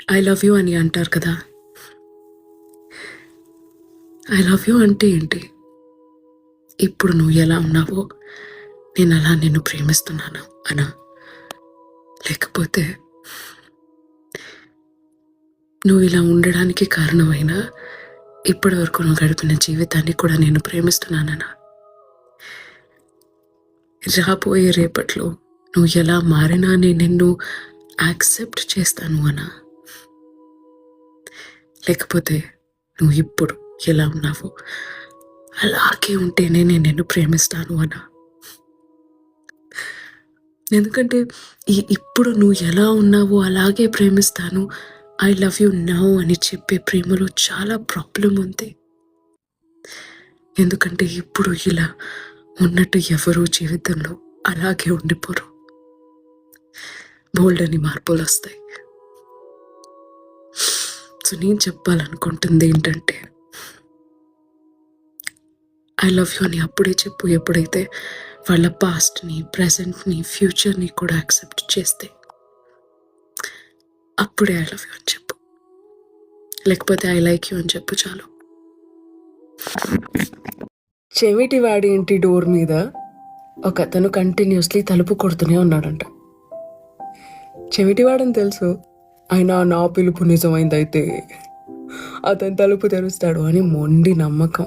I love you అని అంటారు కదా. ఐ లవ్ యూ అంటే ఏంటి? ఇప్పుడు నువ్వు ఎలా ఉన్నావో నేను అలా నిన్ను ప్రేమిస్తున్నాను అనా? లేకపోతే నువ్వు ఇలా ఉండడానికి కారణమైన ఇప్పటి వరకు నువ్వు గడిపిన జీవితాన్ని కూడా నేను ప్రేమిస్తున్నాననా? రాబోయే రేపట్లో నువ్వు ఎలా మారినా నేను నిన్ను యాక్సెప్ట్ చేస్తాను అనా? లేకపోతే నువ్వు ఇప్పుడు ఎలా ఉన్నావో అలాగే ఉంటేనే నేను నిన్ను ప్రేమిస్తాను అనా? ఎందుకంటే ఇప్పుడు నువ్వు ఎలా ఉన్నావో అలాగే ప్రేమిస్తాను, ఐ లవ్ యూ నౌ అని చెప్పే ప్రేమలో చాలా ప్రాబ్లం ఉంది. ఎందుకంటే ఇప్పుడు ఇలా ఉన్నట్టు ఎవరూ జీవితంలో అలాగే ఉండిపోరు. బోల్డ్ అని మార్పులు వస్తాయి. సో నేను చెప్పాలనుకుంటుంది ఏంటంటే, ఐ లవ్ యూ అని అప్పుడే చెప్పు. ఎప్పుడైతే వాళ్ళ పాస్ట్ని, ప్రెజెంట్ని, ఫ్యూచర్ని కూడా యాక్సెప్ట్ చేస్తే అప్పుడే ఐ లవ్ యూ అని చెప్పు. లేకపోతే ఐ లైక్ యూ అని చెప్పు చాలు. చెవిటి వాడి ఇంటి డోర్ మీద ఒక అతను కంటిన్యూస్లీ తలుపు కొడుతూనే ఉన్నాడంట. చెవిటివాడని తెలుసు, అయినా నా పిలుపు నిజమైందైతే అతను తలుపు తెరుస్తాడు అని మొండి నమ్మకం.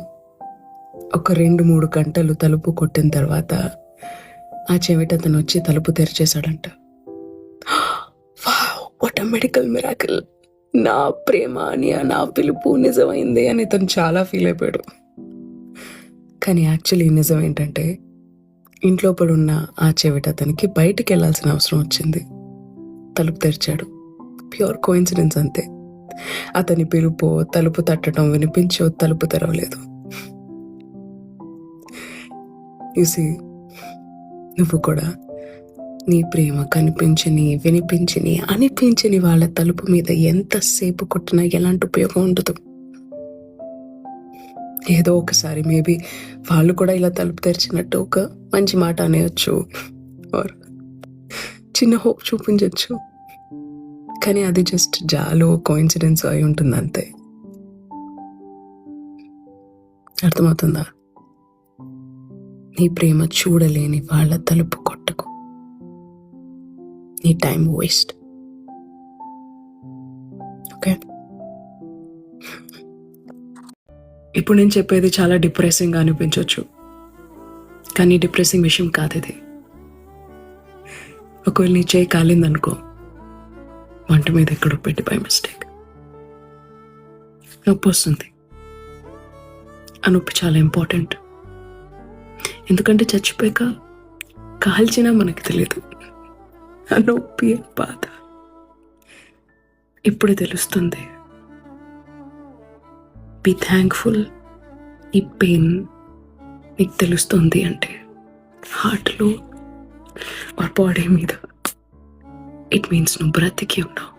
ఒక 2-3 గంటలు తలుపు కొట్టిన తర్వాత ఆ చెవిటి అతను వచ్చి తలుపు తెరిచేశాడంట. Wow, what a medical miracle! నా ప్రేమ అని, నా పిలుపు నిజమైంది అని తను చాలా ఫీల్ అయిపోయాడు. కానీ యాక్చువల్లీ నిజం ఏంటంటే, ఇంట్లో పడున్న ఆ చెవిటి అతనికి బయటికి వెళ్ళాల్సిన అవసరం వచ్చింది. తలుపు తెరిచాడు. ప్యూర్ కోఇన్సిడెన్స్ అంతే. అతని పిలుపు, తలుపు తట్టడం వినిపించో తలుపు తెరవలేదు. చూసి నువ్వు కూడా నీ ప్రేమ కనిపించని, వినిపించని, అనిపించని వాళ్ళ తలుపు మీద ఎంతసేపు కొట్టినా ఎలాంటి ఉపయోగం ఉండదు. ఏదో ఒకసారి మేబీ వాళ్ళు కూడా ఇలా తలుపు తెరిచినట్టు ఒక మంచి మాట అనేయచ్చు, ఆర్ చిన్న హోప్ చూపించవచ్చు. కానీ అది జస్ట్ జాలో కోఇన్సిడెన్స్ అయి ఉంటుంది అంతే. అర్థమవుతుందా? నీ ప్రేమ చూడలేని వాళ్ళ తలుపు కొట్టకు. నీ టైం వేస్ట్. ఓకే, ఇప్పుడు నేను చెప్పేది చాలా డిప్రెసింగ్గా అనిపించవచ్చు, కానీ డిప్రెసింగ్ విషయం కాదు ఇది. ఒకవేళ నీ చేయి కాలిందనుకో, వంట మీద ఎక్కడో పెట్టి బై మిస్టేక్ నొప్పి వస్తుంది. ఆ నొప్పి చాలా ఇంపార్టెంట్. ఎందుకంటే చచ్చిపోయాక కాల్చినా మనకు తెలియదు ఆ నొప్పి, బాధ ఇప్పుడే తెలుస్తుంది. Be thankful. ఈ పెయిన్ నీకు తెలుస్తుంది అంటే హార్ట్లో బాడీ మీద ఇట్ మీన్స్ నువ్వు బ్రతికి ఉన్నావు.